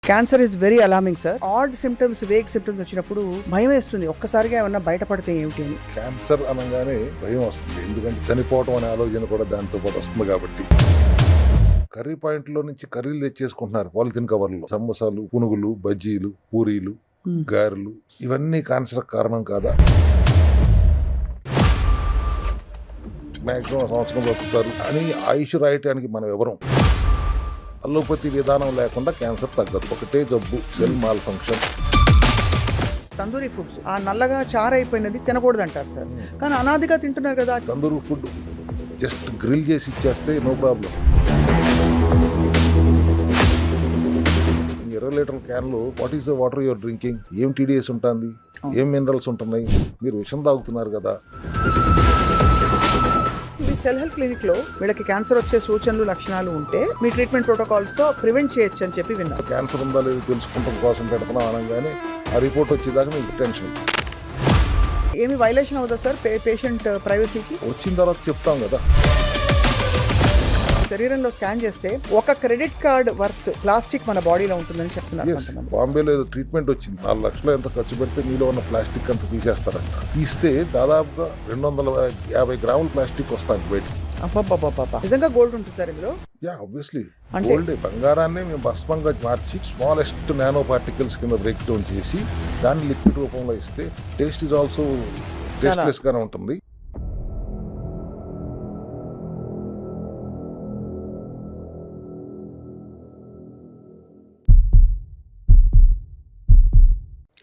Cancer is very alarming sir. Odd symptoms, vague symptoms వచ్చినప్పుడు భయం వేస్తుంది. ఒక్కసారిగా ఏమన్నా బయటపడితే ఏమిటి అని. క్యాన్సర్ అనగానే భయం వస్తుంది, ఎందుకంటే చనిపోవటం అనే ఆలోచన కూడా దాంతో పాటు వస్తుంది కాబట్టి. కర్రీ పాయింట్లో నుంచి కర్రీలు తెచ్చేసుకుంటున్నారు పాలిథిన్ కవర్లు. సమోసాలు, పునుగులు, బజ్జీలు, పూరీలు, గారెలు, ఇవన్నీ క్యాన్సర్ కారణం కాదా? మ్యాక్సిమం సంవత్సరం బతుకుతారు అని ఆయుష్ రాయటానికి మనం ఎవరం. అల్లోపతి విధానం లేకుండా క్యాన్సర్ తగ్గదు. ఒకటే జబ్బు, cell mall function. Tandoori foods ఆ నల్లగా చారైపోయినది తినకూడదు అంటారు సార్, కానీ అనాదిగా తింటున్నారు కదా. తందూరి ఫుడ్ జస్ట్ గ్రిల్ చేసి ఇచ్చేస్తే నో ప్రాబ్లం. 20 లీటర్ల క్యాన్లు what is the water your drinking, ఏం టీడీఎస్ ఉంటుంది, ఏం మినరల్స్ ఉంటున్నాయి, మీరు విషం తాగుతున్నారు కదా. మీ సెల్ హెల్త్ క్లినిక్ లో వీళ్ళకి క్యాన్సర్ వచ్చే సూచనలు, లక్షణాలు ఉంటే మీ ట్రీట్మెంట్ ప్రోటోకాల్స్ తో ప్రివెంట్ చేయొచ్చు అని చెప్పి విన్నాం. క్యాన్సర్ ఉందా లేదు తెలుసుకుంటాం కోసం పెడుతున్నాం అనగానే ఆ రిపోర్ట్ వచ్చేదాకా మీకు టెన్షన్. ఏమి వైలేషన్ అవుదా సార్ పేషెంట్ ప్రైవసీకి? వచ్చిన తర్వాత చెప్తాం కదా. శరీరంలో స్కాన్ చేస్తే ఒక క్రెడిట్ కార్డ్ వర్త్ ప్లాస్టిక్ మన బాడీలో ఉంటుందని చెప్తున్నారు. బాంబేలో ఏదో ట్రీట్మెంట్ వచ్చింది, 4 లక్షలు ఎంత ఖర్చు పెడితే మీలో ఉన్న ప్లాస్టిక్ అంతా తీసేస్తారంట. తీస్తే దాదాపుగా 250 గ్రాముల ప్లాస్టిక్ వస్తాను బయటికి. నిజంగా గోల్డ్ ఉంటుంది సార్ ఇందులో? Yeah, obviously gold. బంగారాన్ని మేము భస్మంగా మార్చి స్మాలెస్ట్ నానో పార్టికల్స్ కింద బ్రేక్ డౌన్ చేసి దాన్ని లిక్విడ్ రూపంలో ఇస్తే టేస్ట్ ఇస్ ఆల్సో టేస్ట్లెస్ గానే ఉంటుంది.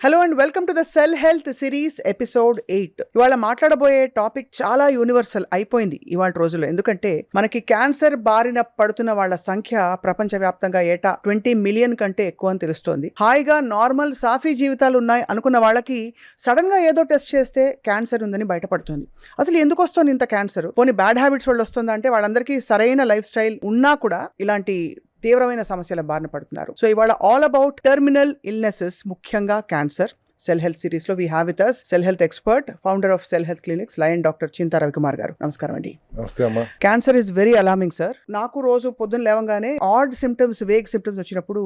Hello and welcome to the cell Health series episode 8. ఇవాళ మాట్లాడబోయే టాపిక్ చాలా యూనివర్సల్ అయిపోయింది ఇవాళ రోజుల్లో. ఎందుకంటే మనకి క్యాన్సర్ బారిన పడుతున్న వాళ్ళ సంఖ్య ప్రపంచవ్యాప్తంగా ఏటా 20 మిలియన్ కంటే ఎక్కువ అని తెలుస్తోంది. హాయిగా నార్మల్ సాఫీ జీవితాలు ఉన్నాయి అనుకున్న వాళ్ళకి సడన్ గా ఏదో టెస్ట్ చేస్తే క్యాన్సర్ ఉందని బయటపడుతుంది. అసలు ఎందుకు వస్తుంది ఇంత క్యాన్సర్? పోనీ బ్యాడ్ హ్యాబిట్స్ వల్ల వస్తుందా అంటే వాళ్ళందరికీ సరైన లైఫ్ స్టైల్ ఉన్నా కూడా ఇలాంటి తీవ్రమైన సమస్యల బారిన పడుతున్నారు. సో ఇవాళ ఆల్ అబౌట్ టెర్మినల్ ఇల్నెసెస్, ముఖ్యంగా క్యాన్సర్. సెల్ హెల్త్ సిరీస్ లో we have with us Cell Health expert, founder of Cell Health clinics, lion doctor Chinta Ravikumar garu. నమస్కారం అండి. నమస్తే అమ్మా. Cancer is very alarming sir. నాకు రోజు పొద్దున్న లేవగానే ఆడ్ సిమ్టమ్స్, వేగ్ సిమ్టమ్స్ వచ్చినప్పుడు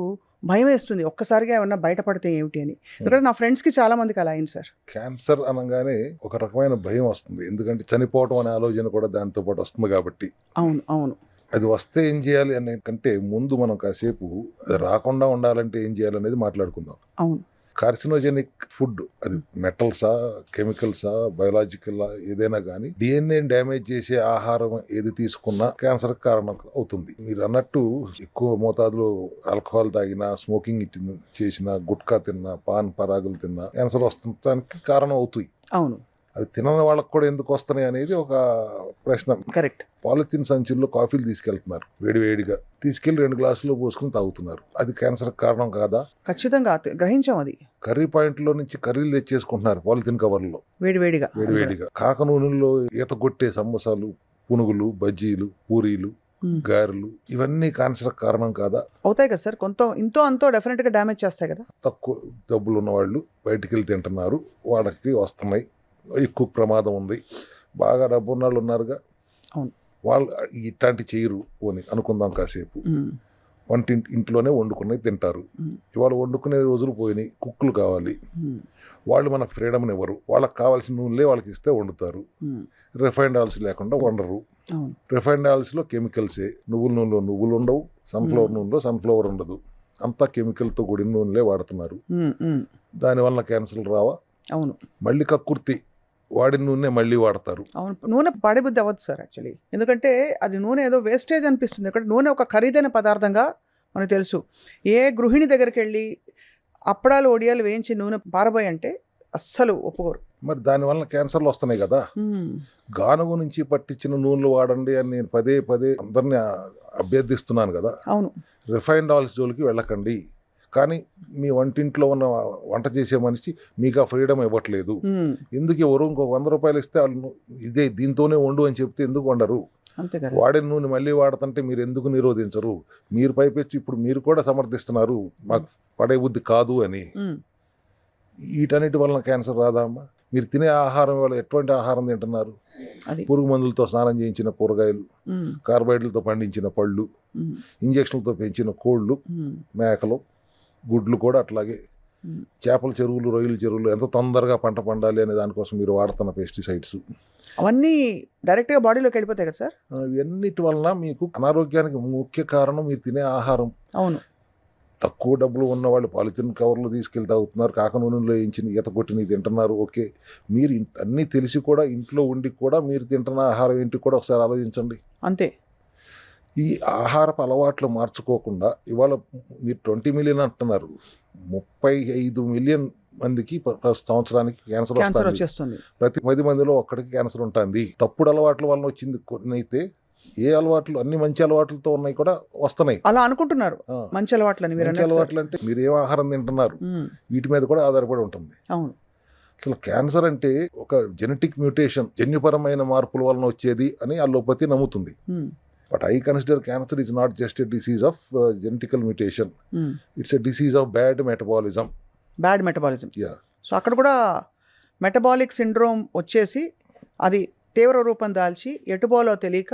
భయం వేస్తుంది. ఒక్కసారిగా ఏమన్నా బయటపడితే ఏమిటి అని. ఎందుకంటే నా ఫ్రెండ్స్ కి చాలా మందికి అలా అయింది సార్. క్యాన్సర్ అనగానే ఒక రకమైన భయం వస్తుంది, ఎందుకంటే చనిపోవటం అనే ఆలోచన కూడా దాంతో పాటు వస్తుంది కాబట్టి. అవును అవును. అది వస్తే ఏం చేయాలి అనే కంటే ముందు మనం కాసేపు అది రాకుండా ఉండాలంటే ఏం చేయాలనేది మాట్లాడుకుందాం. అవును. కార్సినోజెనిక్ ఫుడ్ అది మెటల్సా, కెమికల్సా, బయోలాజికల్ ఏదైనా కానీ డిఎన్ఏ డ్యామేజ్ చేసే ఆహారం ఏది తీసుకున్నా క్యాన్సర్ కారణం అవుతుంది. మీరు అన్నట్టు ఎక్కువ మోతాదులో ఆల్కహాల్ తాగినా, స్మోకింగ్ చేసినా, గుట్కా తిన్నా, పాన్ పరాగులు తిన్నా క్యాన్సర్ వస్తుందానికి కారణం అవుతాయి. అవును. అది తినని వాళ్ళకి కూడా ఎందుకు వస్తున్నాయి అనేది ఒక ప్రశ్న. కరెక్ట్. పాలిథిన్ సంచుల్లో కాఫీలు తీసుకెళ్తున్నారు, వేడివేడిగా తీసుకెళ్లి 2 గ్లాసులు పోసుకుని తాగుతున్నారు. అది క్యాన్సర్ కారణం కాదా? ఖచ్చితంగా గ్రహించాం. అది కర్రీ పాయింట్లో నుంచి కర్రీలు తెచ్చేసుకుంటున్నారు పాలిథిన్ కవర్లో, వేడివేడిగా. కాక నూనెల్లో ఈత కొట్టే సమోసాలు, పునుగులు, బజ్జీలు, పూరీలు, గారెలు, ఇవన్నీ క్యాన్సర్ కారణం కాదా? అవుతాయి కదా సార్. ఇంతో అంతో డెఫినెట్ గా డ్యామేజ్ చేస్తాయి కదా. తక్కువ డబ్బులు ఉన్న వాళ్ళు బయటికి వెళ్ళి తింటున్నారు, వాళ్ళకి వస్తున్నాయి. ఎక్కువ ప్రమాదం ఉంది. బాగా డబ్బు ఉన్న వాళ్ళు ఉన్నారుగా, వాళ్ళు ఇట్లాంటి చేయరు అని అనుకుందాం కాసేపు. ఇంట్లోనే వండుకున్నవి తింటారు. ఇవాళ వండుకునే రోజులు పోయినాయి, కుక్కులు కావాలి. వాళ్ళు మన ఫ్రీడమ్ ఇవ్వరు. వాళ్ళకి కావాల్సిన నూనెలే వాళ్ళకి ఇస్తే వండుతారు. రిఫైన్డ్ ఆయిల్స్ లేకుండా వండరు. రిఫైన్డ్ ఆయిల్స్లో కెమికల్సే. నువ్వుల నూనెలో నువ్వులు ఉండవు, సన్ఫ్లవర్ నూనెలో సన్ఫ్లవర్ ఉండదు. అంతా కెమికల్తో కూడిన నూనెలే వాడుతున్నారు. దానివల్ల క్యాన్సర్లు రావా? అవును. మళ్ళీ కక్కుర్తి, వాడిన నూనె మళ్ళీ వాడతారు. అవును. నూనె పాడబుద్ధి అవ్వదు సార్ యాక్చువల్లీ. ఎందుకంటే అది నూనె ఏదో వేస్టేజ్ అనిపిస్తుంది. ఎందుకంటే నూనె ఒక ఖరీదైన పదార్థంగా మనకు తెలుసు. ఏ గృహిణి దగ్గరికి వెళ్ళి అప్పడాలు, ఒడియాలు వేయించి నూనె పారబోయి అంటే అస్సలు ఒప్పుకోరు. మరి దానివల్ల క్యాన్సర్లు వస్తున్నాయి కదా. గానుగు నుంచి పట్టించిన నూనెలు వాడండి అని నేను పదే అందరినీ అభ్యర్థిస్తున్నాను కదా. అవును. రిఫైన్డ్ ఆయిల్స్ జోలికి వెళ్ళకండి. కానీ మీ వంటింట్లో ఉన్న వంట చేసే మనిషి మీకు ఆ ఫ్రీడమ్ ఇవ్వట్లేదు. ఎందుకు ఎవరు ఇంకో 100 రూపాయలు ఇస్తే వాళ్ళు ఇదే దీంతోనే వండు అని చెప్తే ఎందుకు వండరు? వాడిన నూనె మళ్ళీ వాడుతుంటే మీరు ఎందుకు నిరోధించరు? మీరు పైపెచ్చి ఇప్పుడు మీరు కూడా సమర్థిస్తున్నారు మాకు పడే బుద్ధి కాదు అని. వీటన్నిటి వలన క్యాన్సర్ రాదా అమ్మా? మీరు తినే ఆహారం వల్ల ఎటువంటి ఆహారం తింటున్నారు? పురుగు మందులతో స్నానం చేయించిన కూరగాయలు, కార్బోహైడ్రేట్లతో పండించిన పళ్ళు, ఇంజక్షన్లతో పెంచిన కోళ్ళు, మేకలు, గుడ్లు కూడా అట్లాగే. చేపల చెరువులు, రొయ్యల చెరువులు ఎంత తొందరగా పంట పండాలి అనే దానికోసం మీరు వాడుతున్న పెస్టిసైడ్స్ అవన్నీ డైరెక్ట్గా బాడీలోకి వెళ్ళిపోతాయి కదా సార్? ఇవన్నిటి వలన మీకు అనారోగ్యానికి ముఖ్య కారణం మీరు తినే ఆహారం. అవును. తక్కువ డబ్బులు ఉన్న వాళ్ళు పాలిథిన్ కవర్లు తీసుకెళ్తే అవుతున్నారు, కాక నూనెలో వేయించిన ఈత కొట్టిని తింటున్నారు. ఓకే, మీరు అన్నీ తెలిసి కూడా ఇంట్లో ఉండి కూడా మీరు తింటున్న ఆహారం ఏంటి కూడా ఒకసారి ఆలోచించండి. అంతే. ఈ ఆహారపు అలవాట్లు మార్చుకోకుండా ఇవాళ మీరు 20 మిలియన్ అంటున్నారు, 35 మిలియన్ మందికి సంవత్సరానికి క్యాన్సర్ వచ్చేస్తుంది. ప్రతి 10 మందిలో ఒక్కడికి క్యాన్సర్ ఉంటుంది. తప్పుడు అలవాట్ల వలన వచ్చింది కొన్ని అయితే, ఏ అలవాట్లు అన్ని మంచి అలవాట్లతో ఉన్నాయి కూడా వస్తున్నాయి. అలా అనుకుంటున్నారు మంచి అలవాట్లు. మంచి అలవాట్లు అంటే మీరు ఏ ఆహారం తింటున్నారు వీటి మీద కూడా ఆధారపడి ఉంటుంది. అవును. అసలు క్యాన్సర్ అంటే ఒక జెనెటిక్ మ్యూటేషన్, జన్యుపరమైన మార్పుల వలన వచ్చేది అని అలోపతి నమ్ముతుంది. But I consider cancer is not just a disease of genetical mutation, it's a disease of bad metabolism. So అక్కడ కూడా మెటబాలిక్ సిండ్రోమ్ వచ్చేసి అది తీవ్ర రూపం దాల్చి ఎటుపోలో తెలియక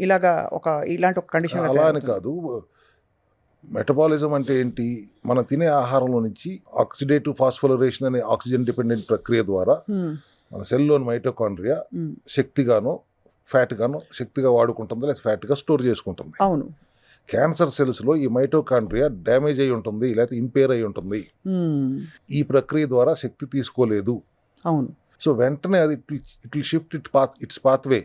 ఇలాంటి ఒక కండిషన్. అలా అని కాదు, మెటబాలిజం అంటే ఏంటి? మనం తినే ఆహారంలో నుంచి ఆక్సిడేటివ్ ఫాస్ఫోరిలేషన్ అనే ఆక్సిజన్ డిపెండెంట్ ప్రక్రియ ద్వారా మన సెల్లోని మైటోకాండ్రియా శక్తిగానో ఫ్యాట్గానో శక్తిగా వాడుకుంటుంది, లేదా ఫ్యాట్గా స్టోర్ చేసుకుంటుంది. అవును. క్యాన్సర్ సెల్స్లో ఈ మైటోకాండ్రియా డ్యామేజ్ అయి ఉంటుంది, లేకపోతే ఇంపేర్ అయి ఉంటుంది. ఈ ప్రక్రియ ద్వారా శక్తి తీసుకోలేదు. అవును. సో వెంటనే అది it will shift it's pathway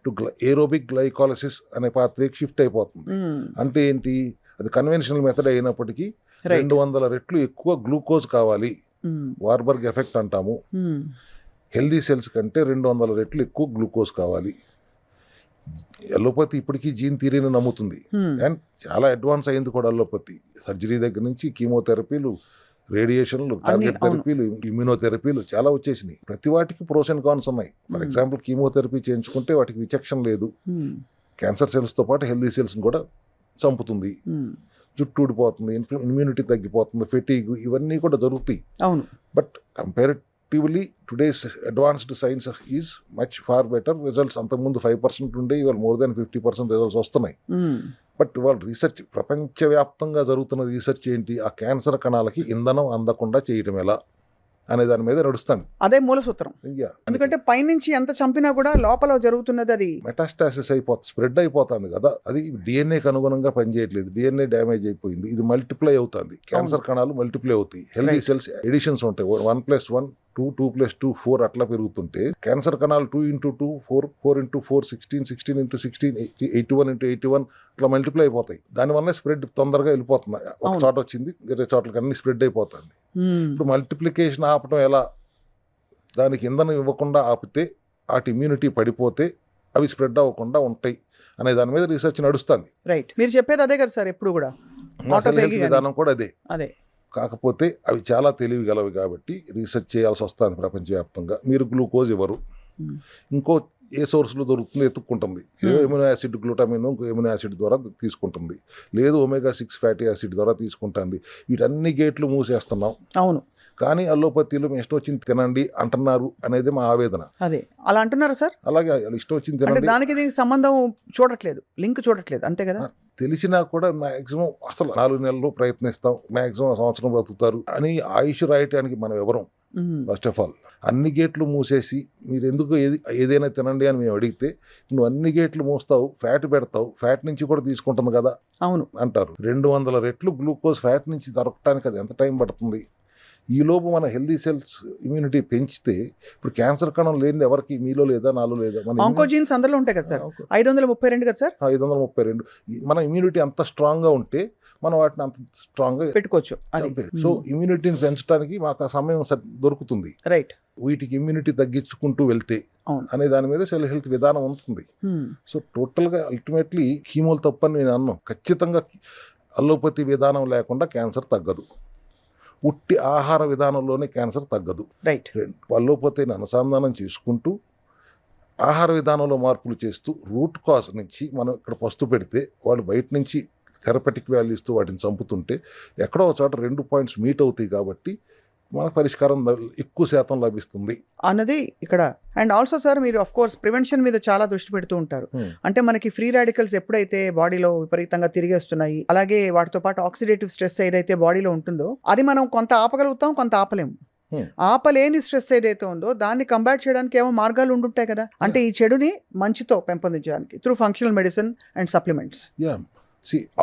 to aerobic glycolysis అనే పాత్వేకి షిఫ్ట్ అయిపోతుంది. అంటే ఏంటి? అది కన్వెన్షనల్ మెథడ్ అయినప్పటికీ 200 రెట్లు ఎక్కువ గ్లూకోజ్ కావాలి, వార్బర్గ్ ఎఫెక్ట్ అంటాము. హెల్దీ సెల్స్ కంటే 200 రెట్లు ఎక్కువ గ్లూకోజ్ కావాలి. అలోపతి ఇప్పటికీ జీన్ థియరీని నమ్ముతుంది, అండ్ చాలా అడ్వాన్స్ అయింది కూడా. అలోపతి సర్జరీ దగ్గర నుంచి కీమోథెరపీలు, రేడియేషన్లు, టార్గెట్ థెరపీలు, ఇమ్యూనోథెరపీలు చాలా వచ్చేసినాయి. ప్రతి వాటికి ప్రోస్ అండ్ కాన్స్ ఉన్నాయి. ఫర్ ఎగ్జాంపుల్ కీమోథెరపీ చేయించుకుంటే వాటికి విచక్షణ లేదు, క్యాన్సర్ సెల్స్తో పాటు హెల్దీ సెల్స్ని కూడా చంపుతుంది, జుట్టు ఊడిపోతుంది, ఇమ్యూనిటీ తగ్గిపోతుంది, ఫెటీగ్, ఇవన్నీ కూడా జరుగుతాయి. అవును. But comparatively today's advanced science is much far better results. అంతకుముందు 5% ఉండే, ఇవాళ మోర్ దాన్ 50% రిజల్ట్స్ వస్తున్నాయి. బట్ ఇవాళ రీసెర్చ్, ప్రపంచవ్యాప్తంగా జరుగుతున్న రీసెర్చ్ ఏంటి? ఆ క్యాన్సర్ కణాలకి ఇంధనం అందకుండా చేయటం ఎలా అనే దాని మీద నడుస్తాను. అదే మూల సూత్రం. ఎందుకంటే పైనుంచి ఎంత చంపినా కూడా లోపల జరుగుతున్నది అది మెటాస్టాసిస్ అయిపోతుంది, స్ప్రెడ్ అయిపోతుంది కదా. అది డిఎన్ఏకి అనుగుణంగా పనిచేయట్లేదు, డిఎన్ఏ డ్యామేజ్ అయిపోయింది, ఇది మల్టిప్లై అవుతుంది. క్యాన్సర్ కణాలు మల్టిప్లై అవుతాయి, హెల్దీ సెల్స్ ఎడిషన్స్ ఉంటాయి, 1+1 2 2+2 4 అట్లా పెరుగుతుంటే క్యాన్సర్ కణాలు 2 × 2 4 4 × 4 16 16 × 16 81 × 81 అట్లా మల్టిప్లై అయిపోతాయి. దానివల్ల స్ప్రెడ్ తొందరగా వెళ్ళిపోతుంది. ఒక చోట వచ్చింది వేరే చోట్లకి అన్ని స్ప్రెడ్ అయిపోతుంది. ఇప్పుడు మల్టిప్లికేషన్ ఆపటం ఎలా? దానికి ఇంధనం ఇవ్వకుండా ఆపితే వాటి ఇమ్యూనిటీ పడిపోతే అవి స్ప్రెడ్ అవ్వకుండా ఉంటాయి అనే దాని మీద రీసెర్చ్ నడుస్తుంది. రైట్. మీరు చెప్పేది అదే కదా సార్ ఎప్పుడు కూడా? విధానం కూడా అదే. అదే. కాకపోతే అవి చాలా తెలివిగలవి కాబట్టి రీసెర్చ్ చేయాల్సి వస్తుంది ప్రపంచవ్యాప్తంగా. మీరు గ్లూకోజ్ ఇవ్వరు, ఇంకో ఏ సోర్స్లో దొరుకుతుందో ఎత్తుక్కుంటుంది. ఎమినో యాసిడ్, గ్లూటామిన్ ఇంకో ఎమినో యాసిడ్ ద్వారా తీసుకుంటుంది, లేదు ఒమేగా-6 ఫ్యాటీ యాసిడ్ ద్వారా తీసుకుంటుంది. వీటన్ని గేట్లు మూసేస్తున్నాం. అవును. కానీ అల్లోపతిలో మీ ఇష్టం వచ్చింది తినండి అంటున్నారు అనేది మా ఆవేదన. అదే అలా అంటున్నారు సార్. అలాగే ఇష్టం వచ్చింది తినండి, దానికి దీనికి సంబంధం చూడట్లేదు, లింక్ చూడట్లేదు, అంతే కదా. తెలిసినా కూడా మ్యాక్సిమం అసలు 4 నెలలు ప్రయత్నిస్తాం, మ్యాక్సిమం సంవత్సరం బ్రతుకుతారు అని ఆయుష్ రాయటానికి మనం ఎవరం? ఫస్ట్ ఆఫ్ ఆల్ అన్ని గేట్లు మూసేసి మీరు ఎందుకు ఏదైనా తినండి అని మేము అడిగితే, నువ్వు అన్ని గేట్లు మూస్తావు, ఫ్యాట్ పెడతావు, ఫ్యాట్ నుంచి కూడా తీసుకుంటుంది కదా. అవును అంటారు. 200 రెట్లు గ్లూకోజ్ ఫ్యాట్ నుంచి దొరకటానికి అది ఎంత టైం పడుతుంది? ఈలోపు మన హెల్దీ సెల్స్ ఇమ్యూనిటీ పెంచితే, ఇప్పుడు క్యాన్సర్ కణం లేనిది ఎవరికి? మీలో లేదా, నాలో లేదా? మన ఆంకోజీన్స్ అందులో ఉంటాయి కదా సార్. 532 కదా సార్. 532. మన ఇమ్యూనిటీ అంత స్ట్రాంగ్గా ఉంటే మనం వాటిని అంత స్ట్రాంగ్గా పెట్టుకోవచ్చు. సో ఇమ్యూనిటీని పెంచడానికి మాకు ఆ సమయం దొరుకుతుంది. రైట్. వీటికి ఇమ్యూనిటీ తగ్గించుకుంటూ వెళ్తే అనే దాని మీద సెల్ హెల్త్ విధానం ఉంటుంది. సో టోటల్గా అల్టిమేట్లీ కీమోలు తప్పని నేను అన్నాను. ఖచ్చితంగా అల్లోపతి విధానం లేకుండా క్యాన్సర్ తగ్గదు, ఉట్టి ఆహార విధానంలోనే క్యాన్సర్ తగ్గదు. రైట్. అల్లోపతిని అనుసంధానం చేసుకుంటూ ఆహార విధానంలో మార్పులు చేస్తూ రూట్ కాజ్ నుంచి మనం ఇక్కడ పస్తు పెడితే, వాళ్ళు బయట నుంచి థెరపెటిక్ వాల్యూస్తో వాటిని చంపుతుంటే ఎక్కడో ఒక చోట 2 పాయింట్స్ మీట్ అవుతాయి. కాబట్టి మనకు పరిష్కారం ఎక్కువ శాతం లభిస్తుంది అన్నది ఇక్కడ. అండ్ ఆల్సో సార్ మీరు ఆఫ్ కోర్స్ ప్రివెన్షన్ మీద చాలా దృష్టి పెడుతూ ఉంటారు. అంటే మనకి ఫ్రీ రాడికల్స్ ఎప్పుడైతే బాడీలో విపరీతంగా తిరిగేస్తున్నాయి, అలాగే వాటితో పాటు ఆక్సిడేటివ్ స్ట్రెస్ ఏదైతే బాడీలో ఉంటుందో అది మనం కొంత ఆపగలుగుతాం, కొంత ఆపలేము. ఆపలేని స్ట్రెస్ ఏదైతే ఉందో దాన్ని కంబాట్ చేయడానికి ఏమో మార్గాలు ఉండుంటాయి కదా. అంటే ఈ చెడుని మంచితో పెంపొందించడానికి through functional medicine and supplements.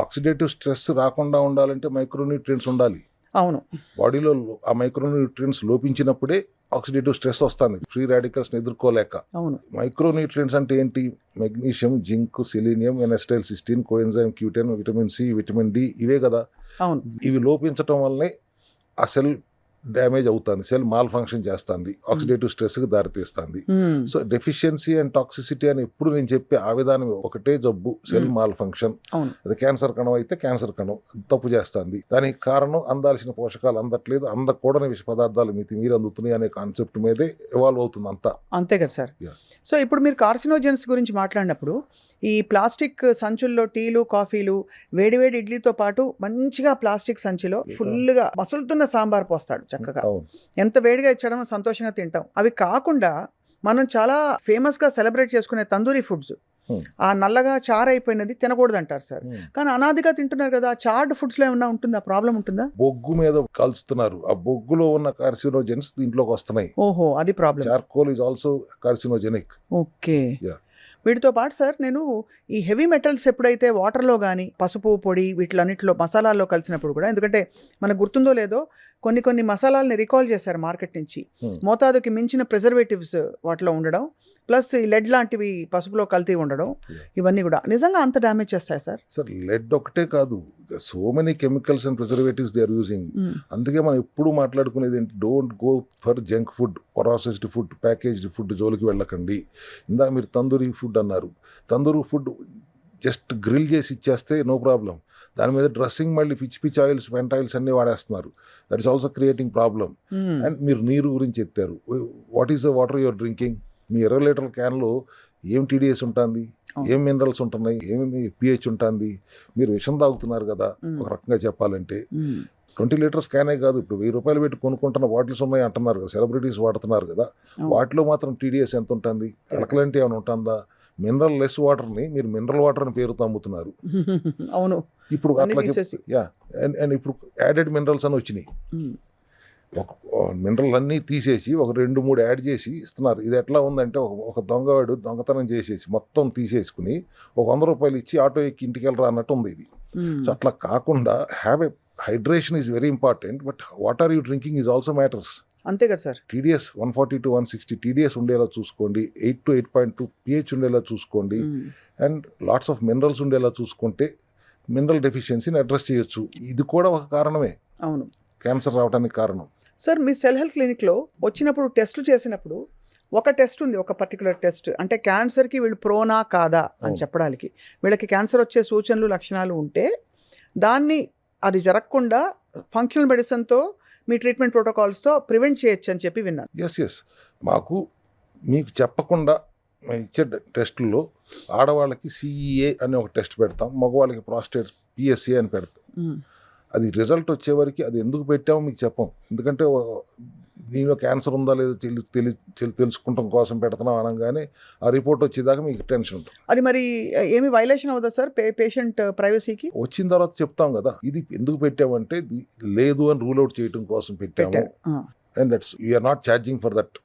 Oxidative stress రాకుండా ఉండాలంటే మైక్రోన్యూట్రియంట్స్ ఉండాలి. అవును, బాడీలో ఆ మైక్రోన్యూట్రియంట్స్ లోపించినప్పుడే ఆక్సిడేటివ్ స్ట్రెస్ వస్తుంది, ఫ్రీ రాడికల్స్ ఎదుర్కోలేక. అవును. మైక్రోన్యూట్రియంట్స్ అంటే ఏంటి? Magnesium, zinc, selenium, N acetyl cysteine, coenzyme Q10, vitamin C, vitamin D, ఇవే కదా. అవును. ఇవి లోపించటం వల్లనే ఆ సెల్ డ్యామేజ్ అవుతుంది, సెల్ మాల్ ఫంక్షన్ చేస్తుంది, ఆక్సిడేటివ్ స్ట్రెస్కి దారితీస్తుంది. సో డెఫిషియన్సీ అండ్ టాక్సిసిటీ అని ఎప్పుడు నేను చెప్పే ఆ విధానం ఒకటే జబ్బు, సెల్ మాల్ ఫంక్షన్. అది క్యాన్సర్ కణం అయితే క్యాన్సర్ కణం తప్పు చేస్తుంది, దానికి కారణం అందాల్సిన పోషకాలు అందట్లేదు, అందకూడని విష పదార్థాలు మీరు అందుతున్నాయి అనే కాన్సెప్ట్ మీదే ఇవాల్వ్ అవుతుంది అంతా. అంతే కదా సార్. సో ఇప్పుడు మీరు కార్సినోజెన్స్ గురించి మాట్లాడినప్పుడు ఈ ప్లాస్టిక్ సంచుల్లో టీలు, కాఫీలు, వేడివేడి ఇడ్లీతో పాటు మంచిగా ప్లాస్టిక్ సంచిలో ఫుల్గా మసులుతున్న సాంబార్ పోస్తాడు చక్కగా. ఎంత వేడిగా ఇచ్చడం సంతోషంగా తింటాం. అవి కాకుండా మనం చాలా ఫేమస్గా సెలబ్రేట్ చేసుకునే తందూరి ఫుడ్స్, ఆ నల్లగా చారు అయిపోయినది తినకూడదు అంటారు సార్. కానీ అనాదిగా తింటున్నారు కదా, చార్డ్ ఫుడ్స్ లో ఏమన్నా ఉంటుందా? ప్రాబ్లం ఉంటుందా? బొగ్గు మీద కాల్చుతున్నారు, ఆ బొగ్గులో ఉన్న కార్సినోజెన్స్ దీంట్లోకి వస్తున్నాయి. ఓహో, అది problem. Charcoal is also carcinogenic. Okay. వీటితో పాటు సార్ నేను ఈ హెవీ మెటల్స్ ఎప్పుడైతే వాటర్లో కానీ పసుపు పొడి వీటిలన్నిటిలో మసాలాల్లో కలిసినప్పుడు కూడా, ఎందుకంటే మనకు గుర్తుందో లేదో కొన్ని మసాలాలని రికాల్ చేశారు మార్కెట్ నుంచి, మోతాదుకి మించిన ప్రిజర్వేటివ్స్ వాటిలో ఉండడం, ప్లస్ ఈ లెడ్ లాంటివి పసుపులో కల్తీ ఉండడం, ఇవన్నీ కూడా నిజంగా అంత డ్యామేజ్ చేస్తాయి సార్? సార్ లెడ్ ఒకటే కాదు, so many chemicals and preservatives they are using. అందుకే మనం ఎప్పుడు మాట్లాడుకునేది ఏంటి, don't go for junk food, processed food, packaged food జోలికి వెళ్ళకండి. ఇందాక మీరు తందూరి ఫుడ్ అన్నారు, తందూరి ఫుడ్ జస్ట్ గ్రిల్ చేసి ఇచ్చేస్తే నో ప్రాబ్లం, దాని మీద డ్రెస్సింగ్ మళ్ళీ పిచ్ ఆయిల్స్, పెంట్ ఆయిల్స్ అన్నీ వాడేస్తున్నారు. That is also creating problem. And మీరు నీరు గురించి ఎత్తారు, what is the water you're drinking? మీ 20 లీటర్ల క్యాన్లో ఏం టీడీఎస్ ఉంటుంది, ఏం మినరల్స్ ఉంటున్నాయి, ఏమి పిహెచ్ ఉంటుంది? మీరు విషం తాగుతున్నారు కదా ఒక రకంగా చెప్పాలంటే. 20 లీటర్స్ క్యానే కాదు, ఇప్పుడు 1000 రూపాయలు పెట్టి కొనుక్కుంటున్న బాటిల్స్ ఉన్నాయి అంటున్నారు కదా, సెలబ్రిటీస్ వాడుతున్నారు కదా, వాటిలో మాత్రం టీడీఎస్ ఎంత ఉంటుంది? ఎలకలంటే ఏమైనా ఉంటుందా? మినరల్ లెస్ వాటర్ని మీరు మినరల్ వాటర్ అని పేరుతో అమ్ముతున్నారు. అవును. ఇప్పుడు అట్లా అండ్ ఇప్పుడు యాడెడ్ మినరల్స్ అని వచ్చినాయి, ఒక మినరల్ అన్నీ తీసేసి ఒక 2-3 యాడ్ చేసి ఇస్తున్నారు. ఇది ఎట్లా ఉందంటే ఒక దొంగవాడు దొంగతనం చేసేసి మొత్తం తీసేసుకుని ఒక 100 రూపాయలు ఇచ్చి ఆటో ఎక్కి ఇంటికి వెళ్ళరా అన్నట్టు ఉంది ఇది. సో అట్లా కాకుండా hydration is very important, but what are you drinking is also matters. అంతే కదా సార్. టీడీఎస్ 140 to 160 టీడీఎస్ ఉండేలా చూసుకోండి, 8 to 8.2 పిహెచ్ ఉండేలా చూసుకోండి, అండ్ లాట్స్ ఆఫ్ మినరల్స్ ఉండేలా చూసుకుంటే మినరల్ డెఫిషియన్సీని అడ్రస్ చేయొచ్చు. ఇది కూడా ఒక కారణమే అవును క్యాన్సర్ రావడానికి కారణం. సార్ మీ సెల్ హెల్త్ క్లినిక్లో వచ్చినప్పుడు టెస్టులు చేసినప్పుడు ఒక టెస్ట్ ఉంది, ఒక పర్టికులర్ టెస్ట్, అంటే క్యాన్సర్కి వీళ్ళు ప్రోనా కాదా అని చెప్పడానికి, వీళ్ళకి క్యాన్సర్ వచ్చే సూచనలు లక్షణాలు ఉంటే దాన్ని అది జరగకుండా ఫంక్షనల్ మెడిసిన్తో మీ ట్రీట్మెంట్ ప్రోటోకాల్స్తో ప్రివెంట్ చేయొచ్చు అని చెప్పి విన్నాను. ఎస్ మాకు మీకు చెప్పకుండా మేము ఇచ్చే టెస్టుల్లో ఆడవాళ్ళకి సిఈఏ అనే ఒక టెస్ట్ పెడతాం, మగవాళ్ళకి ప్రాస్టేట్ పిఎస్ఏ అని పెడతాం. అది రిజల్ట్ వచ్చేవరకు అది ఎందుకు పెట్టామో మీకు చెప్పం, ఎందుకంటే దీనిలో క్యాన్సర్ ఉందా లేదో తెలుసుకుంటాం కోసం పెడుతున్నాం అనగానే ఆ రిపోర్ట్ వచ్చేదాకా మీకు టెన్షన్ ఉంటుంది. అది మరి ఏమి వైలేషన్ అవుదా సార్ పేషెంట్ ప్రైవసీకి? వచ్చిన తర్వాత చెప్తాం కదా, ఇది ఎందుకు పెట్టామంటే లేదు అని రూల్ అవుట్ చేయడం కోసం పెట్టాము. And that's we're not charging for that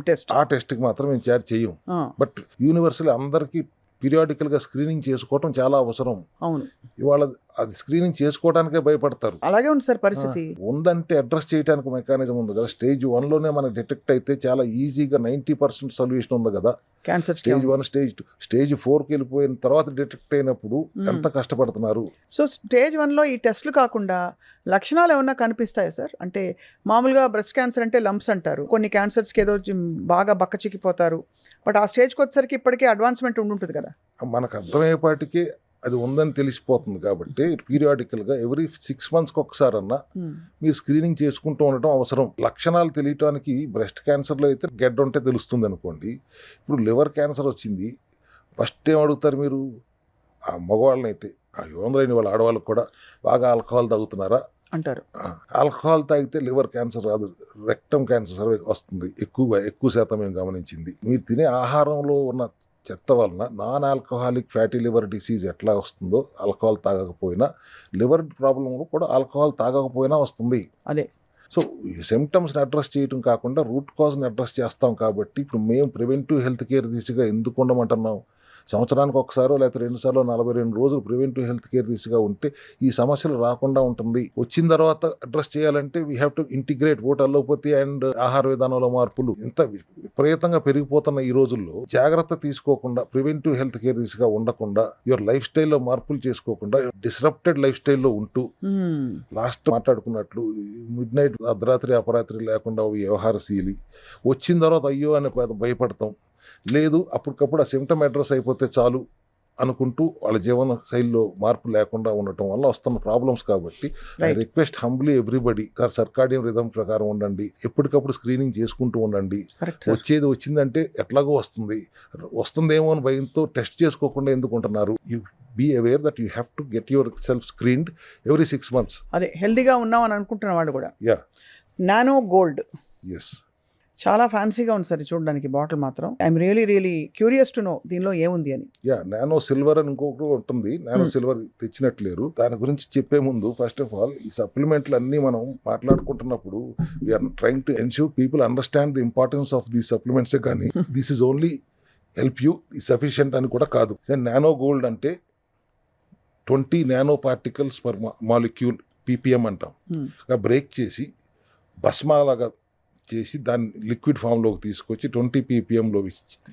test. ఆ టెస్ట్కి మాత్రం మేము ఛార్జ్ చేయం. బట్ యూనివర్సల్ అందరికీ పీరియాడికల్గా స్క్రీనింగ్ చేసుకోవటం చాలా అవసరం. అవును, ఇవాళ అది స్క్రీనింగ్ చేసుకోవడానికే భయపడతారు. అలాగే ఉంది సార్ పరిస్థితి. ఉందంటే అడ్రస్ చేయడానికి మెకానిజం ఉంది కదా. స్టేజ్ 1లోనే మనకు డిటెక్ట్ అయితే చాలా ఈజీగా 90% సొల్యూషన్ ఉంది కదా క్యాన్సర్. స్టేజ్ 1, స్టేజ్ 2, స్టేజ్ 4కి వెళ్ళిపోయిన తర్వాత డిటెక్ట్ అయినప్పుడు ఎంత కష్టపడుతున్నారు. సో స్టేజ్ 1లో ఈ టెస్టులు కాకుండా లక్షణాలు ఏమన్నా కనిపిస్తాయి సార్? అంటే మామూలుగా బ్రెస్ట్ క్యాన్సర్ అంటే లంప్స్ అంటారు, కొన్ని క్యాన్సర్స్కి ఏదో బాగా బక్కచిక్కిపోతారు, బట్ ఆ స్టేజ్కి వచ్చేసరికి ఇప్పటికే అడ్వాన్స్మెంట్ ఉంటుంది కదా. మనకు అర్థమయ్యేపాటికే అది ఉందని తెలిసిపోతుంది కాబట్టి పీరియాడికల్గా ఎవ్రీ 6 monthsకి ఒకసారన్నా మీరు స్క్రీనింగ్ చేసుకుంటూ ఉండటం అవసరం. లక్షణాలు తెలియటానికి బ్రెస్ట్ క్యాన్సర్లో అయితే గెడ్డ ఉంటే తెలుస్తుంది అనుకోండి. ఇప్పుడు లివర్ క్యాన్సర్ వచ్చింది, ఫస్ట్ ఏం అడుగుతారు మీరు? ఆ మగవాళ్ళని అయితే యువంలో వాళ్ళ ఆడవాళ్ళకి కూడా బాగా ఆల్కహాల్ తాగుతున్నారా, అంటారు. ఆల్కహాల్ తాగితే లివర్ క్యాన్సర్ రాదు, రెక్టమ్ క్యాన్సర్ వస్తుంది, ఎక్కువ శాతం మేము గమనించింది. మీరు తినే ఆహారంలో ఉన్న చెత్త వలన non alcoholic fatty liver disease ఎట్లా వస్తుందో ఆల్కహాల్ తాగకపోయినా, లివర్ ప్రాబ్లం కూడా ఆల్కహాల్ తాగకపోయినా వస్తుంది. అదే సో ఈ సిమ్టమ్స్ని అడ్రస్ చేయడం కాకుండా రూట్ కాజ్ని అడ్రస్ చేస్తాం. కాబట్టి ఇప్పుడు మేము ప్రివెంటివ్ హెల్త్ కేర్ దిశగా ఎందుకు ఉండమంటున్నాం? సంవత్సరానికి ఒకసారో లేకపోతే 2 సార్లు 42 రోజులు ప్రివెంటివ్ హెల్త్ కేర్ దిశగా ఉంటే ఈ సమస్యలు రాకుండా ఉంటుంది. వచ్చిన తర్వాత అడ్రస్ చేయాలంటే we have to integrate boat allopathy and ఆహార విధానంలో మార్పులు. ఇంత విపరీతంగా పెరిగిపోతున్న ఈ రోజుల్లో జాగ్రత్త తీసుకోకుండా, ప్రివెంటివ్ హెల్త్ కేర్ దిశగా ఉండకుండా, యువర్ లైఫ్ స్టైల్లో మార్పులు చేసుకోకుండా డిస్రప్టెడ్ లైఫ్ స్టైల్లో ఉంటూ, లాస్ట్ మాట్లాడుకున్నట్లు మిడ్ నైట్ అర్ధరాత్రి అపరాత్రి లేకుండా వ్యవహారశీలి, వచ్చిన తర్వాత అయ్యో అని భయపడతాం. లేదు అప్పటికప్పుడు ఆ సిమ్టమ్ అడ్రస్ అయిపోతే చాలు అనుకుంటూ వాళ్ళ జీవన శైలిలో మార్పు లేకుండా ఉండటం వల్ల వస్తున్న ప్రాబ్లమ్స్. కాబట్టి I request humbly everybody, circadian rhythm ప్రకారం ఉండండి, ఎప్పటికప్పుడు స్క్రీనింగ్ చేసుకుంటూ ఉండండి. వచ్చేది వచ్చిందంటే ఎట్లాగో వస్తుందేమో అని భయంతో టెస్ట్ చేసుకోకుండా ఎందుకు ఉంటున్నారు? You be aware that you have to get yourself screened every 6 months. అదే హెల్దీగా ఉన్నాం అని అనుకుంటున్న వాళ్ళు కూడా. నానో గోల్డ్ ఎస్, చాలా ఫ్యాన్సీగా ఉంది సార్ చూడడానికి బాటిల్ మాత్రం. I'm really curious to know దీనిలో ఏముంది అని. నానో సిల్వర్ అని ఇంకొకటి ఉంటుంది. నానో సిల్వర్ తెచ్చినట్లేరు. దాని గురించి చెప్పే ముందు ఫస్ట్ ఆఫ్ ఆల్ ఈ సప్లిమెంట్లు అన్ని మనం మాట్లాడుకుంటున్నప్పుడు we're trying to ensure people understand the importance of these supplements. కానీ this is only help you, sufficient అని కూడా కాదు. నానో గోల్డ్ అంటే 20 nano particles per molecule, PPM అంటాం. బ్రేక్ చేసి భస్మాలాగా చేసి దాన్ని లిక్విడ్ ఫామ్లోకి తీసుకొచ్చి 20 ppmలో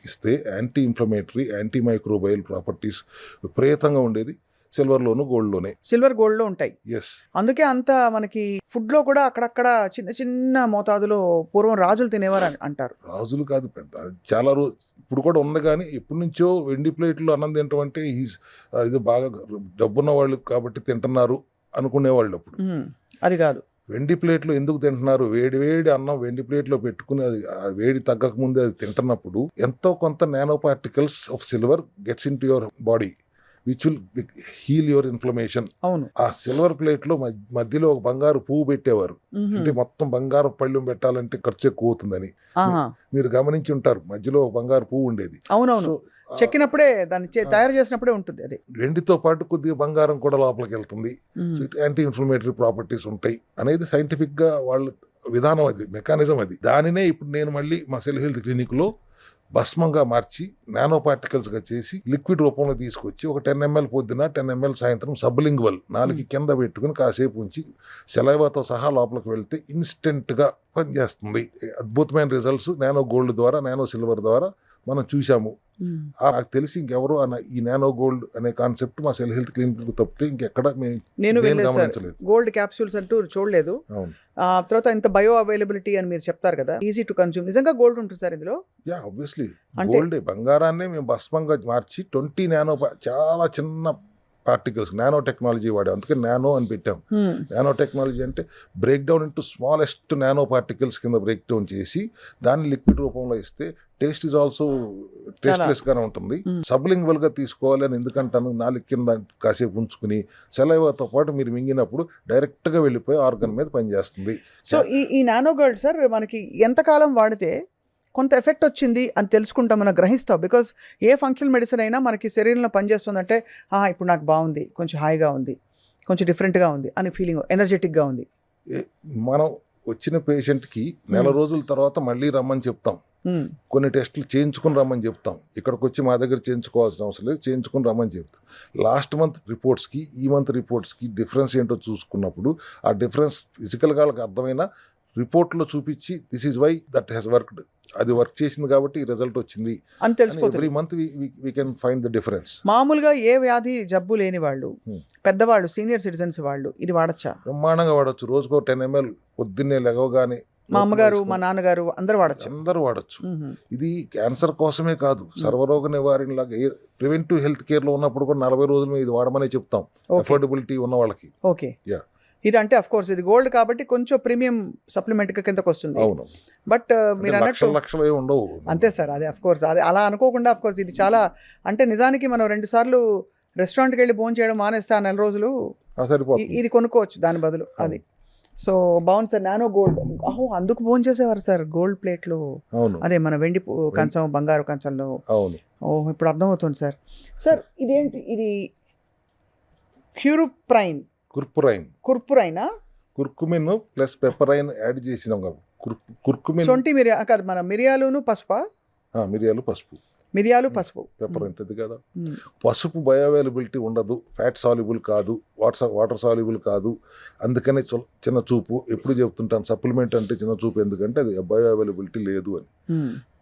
ఇస్తే anti inflammatory, anti microbial properties విపరీతంగా ఉండేది సిల్వర్లోను, గోల్డ్లోనే. సిల్వర్ గోల్డ్లో ఉంటాయి. ఎస్, అందుకే అంత మనకి ఫుడ్లో కూడా అక్కడక్కడ చిన్న చిన్న మోతాదులో పూర్వం రాజులు తినేవారు అంటారు. రాజులు కాదు, పెద్ద చాలా రోజు ఇప్పుడు కూడా ఉంది. కానీ ఎప్పటి నుంచో వెండి ప్లేట్లు అన్నం తింటాం అంటే ఇది బాగా డబ్బున్న వాళ్ళు కాబట్టి తింటున్నారు అనుకునేవాళ్ళు. అప్పుడు అది కాదు. వెండి ప్లేట్లో ఎందుకు తింటున్నారు? వేడి అన్నం వెండి ప్లేట్లో పెట్టుకుని అది వేడి తగ్గక ముందే అది తింటున్నప్పుడు ఎంతో కొంత nano particles of silver gets into your body which will heal your inflammation. అవును. ఆ సిల్వర్ ప్లేట్లో మధ్యలో ఒక బంగారు పువ్వు పెట్టేవారు. అంటే మొత్తం బంగారు పళ్ళెం పెట్టాలంటే ఖర్చు ఎక్కువ అవుతుందని మీరు గమనించి ఉంటారు. మధ్యలో ఒక బంగారు పువ్వు ఉండేది. అవునవును, చెక్కినప్పుడే దాన్ని తయారు చేసినప్పుడే ఉంటుంది. అది వెండితో పాటు కొద్దిగా బంగారం కూడా లోపలికి వెళ్తుంది. యాంటీ ఇన్ఫ్లమేటరీ ప్రాపర్టీస్ ఉంటాయి అనేది సైంటిఫిక్ గా వాళ్ళ విధానం, అది మెకానిజం. అది దానినే ఇప్పుడు నేను మళ్ళీ మా సెల్ హెల్త్ క్లినిక్ లో భస్మంగా మార్చి నానో పార్టికల్స్ గా చేసి లిక్విడ్ రూపంలో తీసుకొచ్చి ఒక 10 ml పొద్దున 10 ml సాయంత్రం సబ్లింగ్వల్ నాలుగు కింద పెట్టుకుని కాసేపు ఉంచి సెలైవాతో సహా లోపలికి వెళ్తే ఇన్స్టెంట్ గా పనిచేస్తుంది. అద్భుతమైన రిజల్ట్స్ నానో గోల్డ్ ద్వారా, నానో సిల్వర్ ద్వారా మనం చూసాము. నాకు తెలిసి ఇంకెవరు ఈ నానో గోల్డ్ అనే కాన్సెప్ట్ మా సెల్ హెల్త్ క్లినిక్ తప్పితే ఇంకెక్కడ నేను గమనించలేదు. గోల్డ్ క్యాప్సూల్స్ అంటూ చూడలేదు. తర్వాత ఇంత బయో అవైలబిలిటీ అని మీరు చెప్తారు కదా, ఈజీ టు కన్స్యూమ్. నిజంగా గోల్డ్ ఉంటుంది సార్ ఇందులో? Obviously gold. బంగారాన్నే మేము భస్మంగా మార్చి 20 నానో చాలా చిన్న పార్టికల్స్ నానో టెక్నాలజీ వాడాం. అందుకే నానో అని పెట్టాం. నానో టెక్నాలజీ అంటే break down into smallest nano particles కింద బ్రేక్ డౌన్ చేసి దాన్ని లిక్విడ్ రూపంలో ఇస్తే టేస్ట్ ఈజ్ ఆల్సో టేస్ట్లెస్ గానే ఉంటుంది. సబ్లింగ్వల్ గా తీసుకోవాలి అని ఎందుకంటాను, నాలుగు కింద కాసేపు ఉంచుకుని సెలైవాతో పాటు మీరు మింగినప్పుడు డైరెక్ట్ గా వెళ్ళిపోయి ఆర్గన్ మీద పనిచేస్తుంది. సో ఈ నానో గోల్డ్ సార్ మనకి ఎంతకాలం వాడితే కొంత ఎఫెక్ట్ వచ్చింది అని తెలుసుకుంటాం, మనం గ్రహిస్తాం. బికాస్ ఏ ఫంక్షనల్ మెడిసిన్ అయినా మనకి శరీరంలో పనిచేస్తుందంటే ఇప్పుడు నాకు బాగుంది, కొంచెం హాయిగా ఉంది, కొంచెం డిఫరెంట్గా ఉంది అని ఫీలింగ్, ఎనర్జెటిక్గా ఉంది. మనం వచ్చిన పేషెంట్కి నెల రోజుల తర్వాత మళ్ళీ రమ్మని చెప్తాం. కొన్ని టెస్టులు చేయించుకుని రమ్మని చెప్తాం. ఇక్కడికి వచ్చి మా దగ్గర చేయించుకోవాల్సిన అవసరం లేదు, చేయించుకుని రమ్మని చెప్తాం. లాస్ట్ మంత్ రిపోర్ట్స్కి ఈ మంత్ రిపోర్ట్స్కి డిఫరెన్స్ ఏంటో చూసుకున్నప్పుడు ఆ డిఫరెన్స్ ఫిజికల్గా వాళ్ళకి అర్థమైన రిపోర్ట్లో చూపించి this is why that has worked, అది వర్క్ చేసింది కాబట్టి ఈ రిజల్ట్ వచ్చింది అని తెలిసిపోతుంది. Every month we can find the difference. మామూలుగా ఏ వ్యాధి జబ్బు లేని వాళ్ళు, పెద్దవాళ్ళు, సీనియర్ సిటిజన్స్ వాళ్ళు ఇది వాడచ్చా? బ్రహ్మాండంగా వాడచ్చు. రోజుకో 10 ml పొద్దున్నే లెగవగానే. మా అమ్మగారు, మా నాన్నగారు అందరూ వాడచ్చు. ఇది క్యాన్సర్ కోసమే కాదు, సర్వరోగ నివారణ లాగా ప్రివెంటివ్ హెల్త్ కేర్ లో ఉన్నప్పుడు కూడా 40 రోజులు మేము ఇది వాడమనే చెప్తాం అఫోర్డబిలిటీ ఉన్న వాళ్ళకి. ఓకే, ఇది అంటే అఫ్ కోర్స్ ఇది గోల్డ్ కాబట్టి కొంచెం ప్రీమియం సప్లిమెంట్ కిందకి వస్తుంది. అవును, బట్ మీరు అన్నట్టు లక్షలు ఉండవు. అంతే సార్, అదే అఫ్ కోర్స్ అది అలా అనుకోకుండా అఫ్ కోర్స్ ఇది చాలా అంటే నిజానికి మనం 2 సార్లు రెస్టారెంట్కి వెళ్ళి భోజనం చేయడం మానేస్తే ఆ నెల రోజులు సరిపోతుంది. ఇది కొనుక్కోవచ్చు దాని బదులు అది. సో బాగుంది సార్. నానో గోల్డ్, అందుకు ఫోన్ చేసేవారు సార్ గోల్డ్ ప్లేట్లు. అవును, అదే మన వెండి కంచం, బంగారు కంచంలో. అవును. ఓహ్, ఇప్పుడు అర్థమవుతుంది సార్. సార్ ఇదేంటి, ఇది క్యూరుప్రైన్, కుర్పురైనా? కుర్కుమిన్ ప్లస్ పెప్పరైన్ యాడ్ చేసినాం కదా. కుర్కుమిన్ సొంటి కాదు, మన మిరియాలును పసుపా? మిరియాలు, పసుపు. మిరియాలు, పసుపు, పెప్పర్ ఉంటుంది కదా. పసుపు బయోఅవైలబిలిటీ ఉండదు, ఫ్యాట్ సాల్యుబుల్ కాదు, వాటర్ సాల్యుబుల్ కాదు. అందుకనే చిన్న చూపు ఎప్పుడు చెప్తుంటాను, సప్లిమెంట్ అంటే చిన్న చూపు, ఎందుకంటే అది బయోఅవైలబిలిటీ లేదు అని.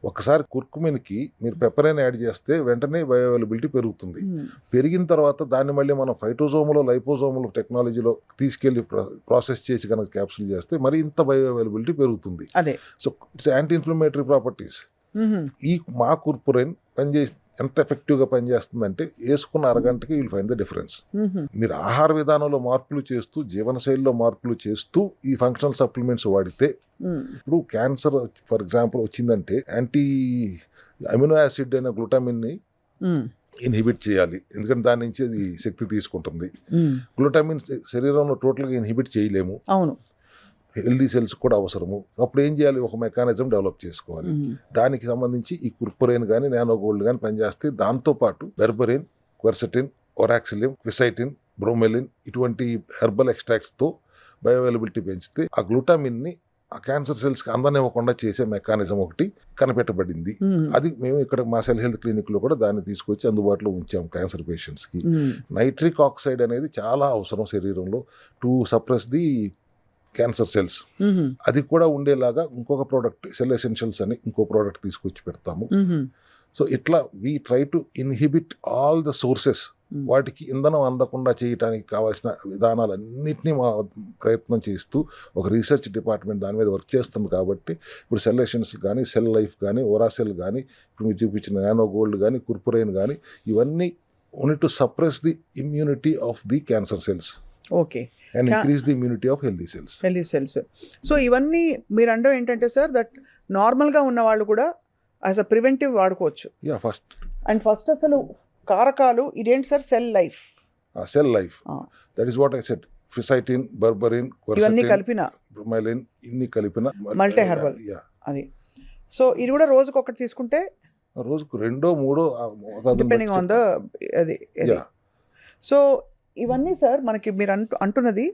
ఒకసారి కుర్కుమిన్కి మీరు పెప్పరైన్ యాడ్ చేస్తే వెంటనే బయోఅవైలబిలిటీ పెరుగుతుంది. పెరిగిన తర్వాత దాన్ని మళ్ళీ మనం ఫైటోజోములో, లైపోజోములో టెక్నాలజీలో తీసుకెళ్లి ప్రాసెస్ చేసి కనుక క్యాప్సూల్ చేస్తే మరి ఇంత బయోఅవైలబిలిటీ పెరుగుతుంది. So it's anti inflammatory properties. ఈ మా కుర్పురైన్ పనిచేసి ఎంత ఎఫెక్టివ్గా పనిచేస్తుందంటే వేసుకున్న అరగంటకి విల్ ఫైండ్ ద డిఫరెన్స్. మీరు ఆహార విధానంలో మార్పులు చేస్తూ, జీవనశైలిలో మార్పులు చేస్తూ ఈ ఫంక్షనల్ సప్లిమెంట్స్ వాడితే, ఇప్పుడు క్యాన్సర్ ఫర్ ఎగ్జాంపుల్ వచ్చిందంటే యాంటీ అమినో యాసిడ్ అయిన గ్లూటామిన్ని ఇన్హిబిట్ చేయాలి, ఎందుకంటే దాని నుంచి అది శక్తి తీసుకుంటుంది. గ్లూటామిన్ శరీరంలో టోటల్గా ఇన్హిబిట్ చేయలేము. అవును, హెల్దీ సెల్స్ కూడా అవసరము. అప్పుడు ఏం చేయాలి, ఒక మెకానిజం డెవలప్ చేసుకోవాలి. దానికి సంబంధించి ఈ కుర్పురైన్ కానీ, నానో గోల్డ్ కానీ పనిచేస్తే, దాంతోపాటు బెర్బరిన్, క్వెర్సెటిన్, ఒరాక్సిలిన్, క్విసైటిన్, బ్రోమెలిన్ ఇటువంటి హెర్బల్ ఎక్స్ట్రాక్ట్స్తో బయోఅవైలబిలిటీ పెంచితే ఆ గ్లూటామిన్ని ఆ క్యాన్సర్ సెల్స్కి అందనివ్వకుండా చేసే మెకానిజం ఒకటి కనిపెట్టబడింది. అది మేము ఇక్కడ మా సెల్ హెల్త్ క్లినిక్లో కూడా దాన్ని తీసుకొచ్చి అందుబాటులో ఉంచాం క్యాన్సర్ పేషెంట్స్కి. నైట్రిక్ ఆక్సైడ్ అనేది చాలా అవసరం శరీరంలో to suppress the cancer cells. అది కూడా ఉండేలాగా ఇంకొక ప్రోడక్ట్, సెల్ ఎసెన్షియల్స్ అని ఇంకో ప్రోడక్ట్ తీసుకొచ్చి పెడతాము. సో ఇట్లా we try to inhibit all the sources. వాటికి ఇంధనం అందకుండా చేయడానికి కావాల్సిన విధానాలన్నింటినీ మా ప్రయత్నం చేస్తూ ఒక రీసెర్చ్ డిపార్ట్మెంట్ దాని మీద వర్క్ చేస్తుంది. కాబట్టి ఇప్పుడు సెల్ ఎసెన్స్ కానీ, సెల్ లైఫ్ కానీ, ఓరాసెల్ కానీ, ఇప్పుడు మీరు చూపించిన నానో గోల్డ్ కానీ, కుర్పురైన్ కానీ, ఇవన్నీ only to suppress the immunity of the cancer cells. Okay, and increase the immunity of healthy cells. So ఇవన్నీ మీరు అంటే ఏంటంటే సార్, దట్ నార్మల్గా ఉన్న వాళ్ళు కూడా యాజ్ అ ప్రివెంటివ్ వాడుకోవచ్చు. ఫస్ట్ అసలు కారకాలు ఇదేంటి sir? Cell life that is what I said. Fisetin, berberine, ఇవన్నీ కలిపిన, బ్రోమెలిన్, ఇన్ని కలిపిన మల్టీ హెర్బల్ అది. సో ఇది కూడా రోజుకు ఒకటి తీసుకుంటే, రోజుకు 2-3 డిపెండింగ్ ఆన్ ద అది. సో ఇవన్నీ సార్ మనకి మీరు అంటున్నది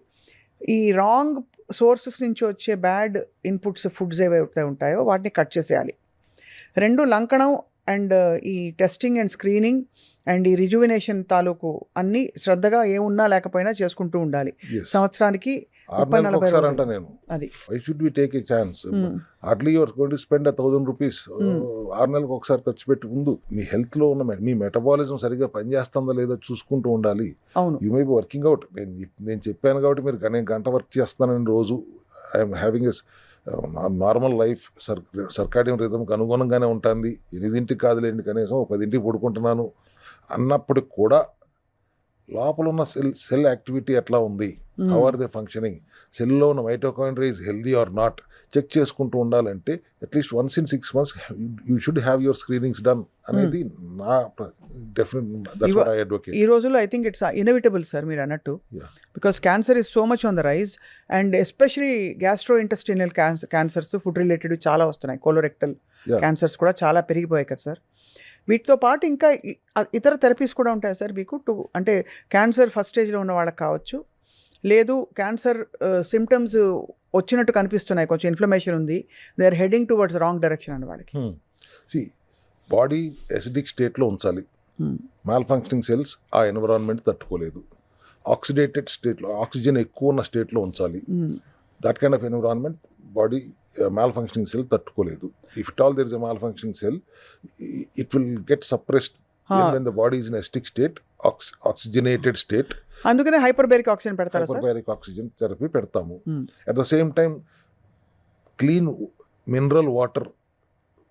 ఈ రాంగ్ సోర్సెస్ నుంచి వచ్చే బ్యాడ్ ఇన్పుట్స్, ఫుడ్స్ ఏవైతే ఉంటాయో వాటిని కట్ చేసేయాలి. 2 లంకణం అండ్ ఈ టెస్టింగ్ అండ్ స్క్రీనింగ్ అండ్ ఈ రిజువినేషన్ తాలూకు అన్ని శ్రద్ధగా ఏమున్నా లేకపోయినా చేసుకుంటూ ఉండాలి. సంవత్సరానికి 30-40 రోజులు. నేను అది why should we take a chance? Hardly your going to spend 1000 rupees 6 నెలలకు ఒకసారి ఖర్చు పెట్టి ముందు మీ హెల్త్ లో ఉన్న మీ మెటబాలిజం సరిగా పనిచేస్తుందా లేదా చూసుకుంటూ ఉండాలి. You may be working out. నేను చెప్పాను కాబట్టి మీరు నేను గంట వర్క్ చేస్తానని రోజు I'm having a normal life, circadian రిథమ్కి అనుగుణంగానే ఉంటుంది. 8ంటికి కాదులేండి, కనీసం 10ంటికి పడుకుంటున్నాను అన్నప్పటికి కూడా లోపల ఉన్న సెల్ యాక్టివిటీ ఎట్లా ఉంది, హౌ ఆర్ దే ఫంక్షనింగ్, సెల్లో ఉన్న mitochondria is healthy or not check చేసుకుంటూ ఉండాలంటే at least once in 6 months you should have your screenings done అనేది నా డెఫినెట్. ఈ రోజుల్లో I think it's inevitable sir మీరు అన్నట్టు, because cancer is so much on the rise and especially gastrointestinal cancers, food related చాలా వస్తున్నాయి. Colorectal cancers కూడా చాలా పెరిగిపోయాయి కదా సార్. వీటితో పాటు ఇంకా ఇతర థెరపీస్ కూడా ఉంటాయి సార్ మీకు అంటే క్యాన్సర్ ఫస్ట్ స్టేజ్లో ఉన్న వాళ్ళకి కావచ్చు, లేదు క్యాన్సర్ సిమ్టమ్స్ వచ్చినట్టు కనిపిస్తున్నాయి, కొంచెం ఇన్ఫ్లమేషన్ ఉంది, they are heading towards wrong direction అని వాళ్ళకి. బాడీ ఎసిడిక్ స్టేట్లో ఉంచాలి. మాల్ ఫంక్షనింగ్ సెల్స్ ఆ ఎన్విరాన్మెంట్ తట్టుకోలేదు. ఆక్సిడేటెడ్ స్టేట్లో, ఆక్సిజన్ ఎక్కువ ఉన్న స్టేట్లో ఉంచాలి. That kind of environment body malfunctioning cell తట్టుకోలేదు. If it all there is a malfunctioning cell, it will get suppressed when the body is in a acidic state, oxygenated state. అందుకనే hyperbaric oxygen పెడతారు sir. Hyperbaric oxygen therapy పెడతాము. At the same time clean mineral water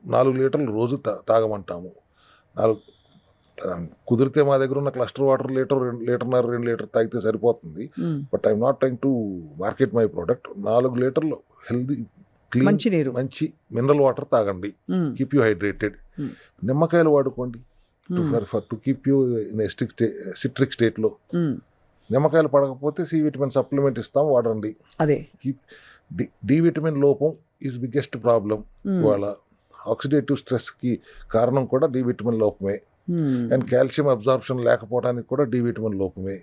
4 లీటర్లు రోజు తాగమంటాము. కుదిరితే మా దగ్గర ఉన్న cluster water లీటర్న్నర 2 litre తాగితే సరిపోతుంది. But I'm not trying to market my product. 4 లీటర్లు హెల్దీ క్లీన్ మంచి మినరల్ వాటర్ తాగండి, కీప్ యూ హైడ్రేటెడ్. నిమ్మకాయలు వాడుకోండి to keep you in citric స్టేట్లో. నిమ్మకాయలు పడకపోతే సి విటమిన్ సప్లిమెంట్ ఇస్తాం, వాడండి. అదే డి విటమిన్ లోపం ఈజ్ బిగ్గెస్ట్ ప్రాబ్లం. ఇవాళ ఆక్సిడేటివ్ స్ట్రెస్కి కారణం కూడా డి విటమిన్ లోపమే. అండ్ కాల్షియం అబ్జార్ప్షన్ లేకపోవడానికి కూడా డి విటమిన్ లోపమే.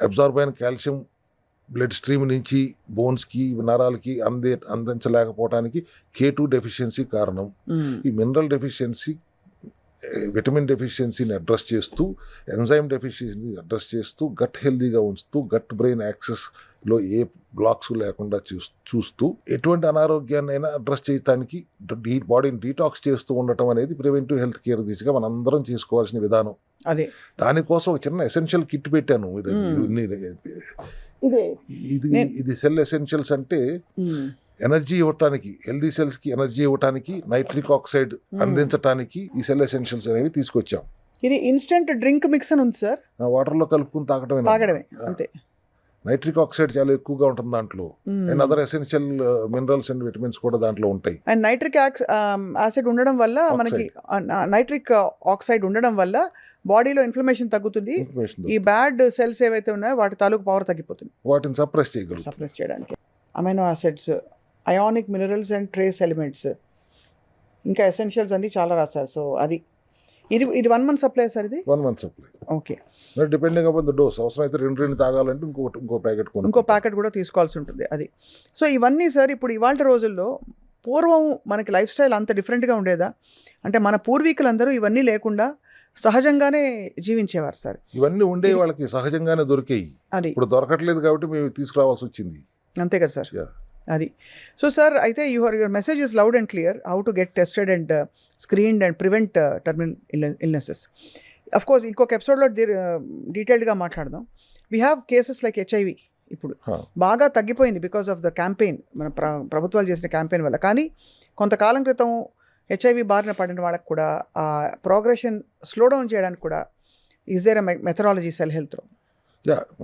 అబ్జార్బ్ అయిన కాల్షియం బ్లడ్ స్ట్రీమ్ నుంచి బోన్స్కి నరాలకి అందించలేకపోవడానికి K2 డెఫిషియన్సీ కారణం. ఈ మినరల్ డెఫిషియన్సీ, విటమిన్ డెఫిషియన్సీని అడ్రస్ చేస్తూ, ఎంజైమ్ డెఫిషియన్సీని అడ్రస్ చేస్తూ, గట్ హెల్దీగా ఉంచుతూ, గట్ బ్రెయిన్ యాక్సెస్లో ఏ బ్లాక్స్ లేకుండా చూస్తూ ఎటువంటి అనారోగ్యాన్నైనా అడ్రస్ చేయడానికి బాడీని డీటాక్స్ చేస్తూ ఉండటం అనేది ప్రివెంటివ్ హెల్త్ కేర్ దిశగా మనందరం చేసుకోవాల్సిన విధానం. అదే దానికోసం ఒక చిన్న ఎసెన్షియల్ కిట్ పెట్టాను. ఇది సెల్ ఎసెన్షియల్స్ అంటే ఎనర్జీ ఇవ్వటానికి, హెల్దీ సెల్స్కి ఎనర్జీ ఇవ్వటానికి, నైట్రిక్ ఆక్సైడ్ అందించడానికి ఈ సెల్ ఎసెన్షియల్స్ అనేవి తీసుకొచ్చాం. ఇది ఇన్స్టెంట్ డ్రింక్ మిక్స్ అని ఉంది సార్, వాటర్లో కలుపుకుని తాగడమే అంతే. నైట్రిక్ ఆక్సైడ్ చాలా ఎక్కువగా ఉంటుంది దాంట్లో. And other essential minerals and vitamins కూడా దాంట్లో ఉంటాయి. అండ్ నైట్రిక్ యాసిడ్ ఉండడం వల్ల మనకి నైట్రిక్ ఆక్సైడ్ ఉండడం వల్ల బాడీలో ఇన్ఫ్లమేషన్ తగ్గుతుంది. ఈ బ్యాడ్ సెల్స్ ఏవైతే ఉన్నాయో వాటి తాలూకు పవర్ తగ్గిపోతుంది. వాటిని సప్రెస్ చేయడానికి amino acids, ionic minerals and trace elements, ఇంకా ఎసెన్షియల్స్ అన్ని చాలా రాస్తారు. సో ఇది 1 month సప్లై సార్? ఇది 1 month supply. Okay. Depending upon the dose. అవసరం అయితే 2 తాగాలంటే ఇంకో ప్యాకెట్ కూడా తీసుకోవాల్సి ఉంటుంది. అది సో ఇవన్నీ సార్ ఇప్పుడు ఇవాళ రోజుల్లో, పూర్వం మనకి లైఫ్ స్టైల్ అంత డిఫరెంట్గా ఉండేదా? అంటే మన పూర్వీకులందరూ ఇవన్నీ లేకుండా సహజంగానే జీవించేవారు సార్. ఇవన్నీ ఉండే వాళ్ళకి సహజంగానే దొరికాయి. అది ఇప్పుడు దొరకట్లేదు కాబట్టి మేము తీసుకురావాల్సి వచ్చింది. అంతే కదా సార్. అది సో సార్, అయితే your message is loud and clear, how to get tested and screened and prevent terminal illnesses. Of course ఇంకొక ఎపిసోడ్లో డీటెయిల్డ్గా మాట్లాడదాం. We have cases like HIV ఇప్పుడు బాగా తగ్గిపోయింది బికాస్ ఆఫ్ ద క్యాంపెయిన్, మన ప్రభుత్వాలు చేసిన క్యాంపెయిన్ వల్ల. కానీ కొంతకాలం క్రితం HIV బారిన పడిన వాళ్ళకి కూడా ఆ ప్రోగ్రెషన్ స్లో డౌన్ చేయడానికి కూడా ఈజ్ దేర్ ఎ మెథడాలజీ సెల్ హెల్త్లో?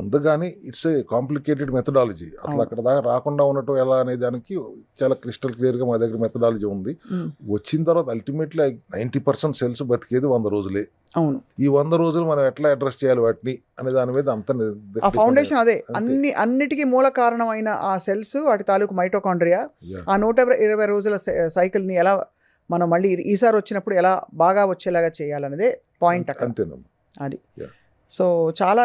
ఉంది, కానీ ఇట్స్ ఏ కాంప్లికేటెడ్ మెథడాలజీ. అసలు అక్కడ దాకా రాకుండా ఉండటం ఎలా అనే దానికి చాలా క్రిస్టల్ క్లియర్గా మా దగ్గర మెథడాలజీ ఉంది. వచ్చిన తర్వాత అల్టిమేట్లీ 90% సెల్స్ బతికేది 100 రోజులే. అవును. ఈ 100 రోజులు మనం ఎట్లా అడ్రస్ చేయాలి వాటిని అనే దాని మీద అంత ఫౌండేషన్ అదే. అన్నిటికీ మూల కారణమైన ఆ సెల్స్, వాటి తాలూకు మైటోకాండ్రియా, ఆ 120 రోజుల సైకిల్ని ఎలా మనం మళ్ళీ ఈసారి వచ్చినప్పుడు ఎలా బాగా వచ్చేలాగా చేయాలనేదే పాయింట్ అక్కడ. అంతేనమ్మా. అది సో చాలా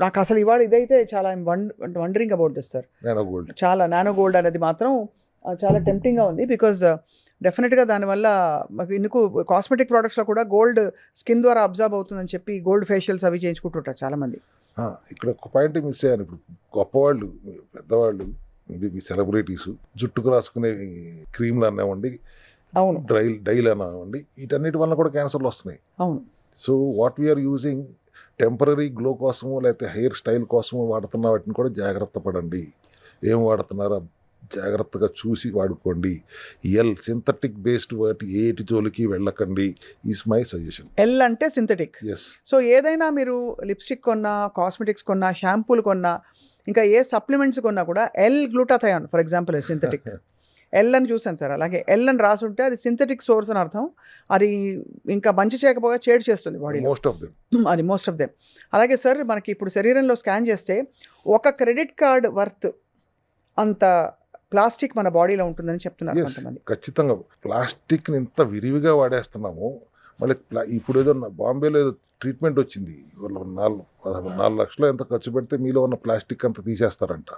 నాకు అసలు ఇవాళ ఇదైతే చాలా వండరింగ్ అబౌట్ దిస్ సార్. చాలా నానో గోల్డ్ అనేది మాత్రం చాలా టెంప్టింగ్గా ఉంది. బికాజ్ డెఫినెట్గా దానివల్ల మాకు ఎందుకు కాస్మెటిక్ ప్రోడక్ట్స్లో కూడా గోల్డ్ స్కిన్ ద్వారా అబ్జర్వ్ అవుతుందని చెప్పి గోల్డ్ ఫేషియల్స్ అవి చేయించుకుంటుంటారు చాలామంది. ఇక్కడ ఒక పాయింట్ మిస్ అయ్యాను. ఇప్పుడు గొప్పవాళ్ళు, పెద్దవాళ్ళు, సెలబ్రిటీస్ జుట్టుకు రాసుకునే క్రీమ్లు అన్నామండి, అవును, డైల్ అన్నామండి, వీటన్నిటి వల్ల కూడా క్యాన్సర్లు వస్తున్నాయి. అవును. So what we're using temporary glow కోసము లేకపోతే హెయిర్ స్టైల్ కోసము వాడుతున్న వాటిని కూడా జాగ్రత్త పడండి. ఏం వాడుతున్నారో జాగ్రత్తగా చూసి వాడుకోండి. సింథటిక్ బేస్డ్ వాటి ఏటి జోలికి వెళ్ళకండి ఈస్ మై సజెషన్. అంటే సింథటిక్. ఎస్. సో ఏదైనా మీరు లిప్స్టిక్ కొన్నా, కాస్మెటిక్స్ కొన్నా, షాంపూలు కొన్నా, ఇంకా ఏ సప్లిమెంట్స్ కొన్నా కూడా గ్లూటాథయాన్ ఫర్ ఎగ్జాంపుల్ సింథటిక్. అని చూసాను సార్. అలాగే అని రాసుంటే అది సింథటిక్ సోర్స్ అని అర్థం. అది ఇంకా మంచి చేయకపోగా చేడు చేస్తుంది బాడీలో. Most of them. అలాగే సార్, మనకి ఇప్పుడు శరీరంలో స్కాన్ చేస్తే ఒక క్రెడిట్ కార్డ్ వర్త్ అంత ప్లాస్టిక్ మన బాడీలో ఉంటుందని చెప్తున్నారు కొంతమంది. ఖచ్చితంగా ప్లాస్టిక్ని ఇంత విరివిగా వాడేస్తున్నాము. మళ్ళీ ఇప్పుడు ఏదో బాంబేలో ఏదో ట్రీట్మెంట్ వచ్చింది, 4 లక్షలు ఎంత ఖర్చు పెడితే మీలో ఉన్న ప్లాస్టిక్ అంతా తీసేస్తారంట.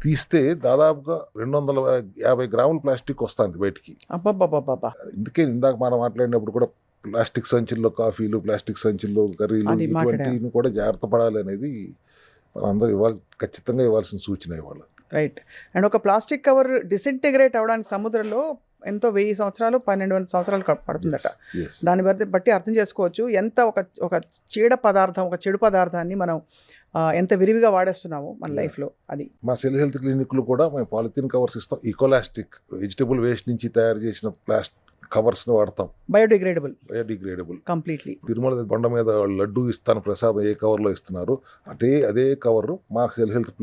తీస్తే దాదాపుగా 250 గ్రాముల ప్లాస్టిక్ వస్తుంది బయటికి. అందుకే ఇందాక మనం మాట్లాడినప్పుడు కూడా ప్లాస్టిక్ సంచుల్లో కాఫీలు, ప్లాస్టిక్ సంచుల్లో కర్రీలు, ఇటువంటివి కూడా జాగ్రత్త పడాలి అనేది మనందరూ ఖచ్చితంగా ఇవ్వాల్సిన సూచన ఇవాళ. రైట్. అండ్ ఒక ప్లాస్టిక్ కవర్ డిసింటిగ్రేట్ అవ్వడానికి సముద్రంలో ఎంతో 1000 సంవత్సరాలు 1200 సంవత్సరాలు పడుతుందట. దాన్ని బట్టి అర్థం చేసుకోవచ్చు ఎంత ఒక చీడ పదార్థం, ఒక చెడు పదార్థాన్ని మనం ఎంత విరివిగా వాడేస్తున్నాము మన లైఫ్లో. అది మా సెల్ హెల్త్ క్లినిక్లు కూడా మేము పాలిథిన్ కవర్స్ ఇస్తాం. ఈకోలాస్టిక్ వెజిటబుల్ వేస్ట్ నుంచి తయారు చేసిన ప్లాస్టిక్ కవర్స్ వాడతాం. Biodegradable completely. తిరుమల బండ మీద లడ్డు ఇస్తాను ప్రసాదం ఏ కవర్లో ఇస్తున్నారు అదే కవర్ మా సెల్ హెల్త్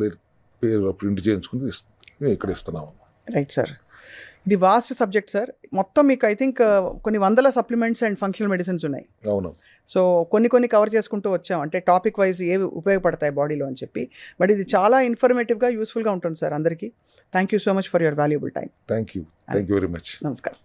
పేరు ప్రింట్ చేయించుకుని మేము ఇక్కడ ఇస్తున్నాము. Right sir. ఇది వాస్ట్ సబ్జెక్ట్ సార్. మొత్తం మీకు ఐ థింక్ కొన్ని వందల సప్లిమెంట్స్ అండ్ ఫంక్షనల్ మెడిసిన్స్ ఉన్నాయి. అవును. సో కొన్ని కవర్ చేసుకుంటూ వచ్చాం, అంటే టాపిక్ వైజ్ ఏవి ఉపయోగపడతాయి బాడీలో అని చెప్పి. బట్ ఇది చాలా ఇన్ఫర్మేటివ్గా యూస్ఫుల్గా ఉంటుంది సార్ అందరికీ. Thank you so much for your valuable time. Thank you very much. నమస్కారం.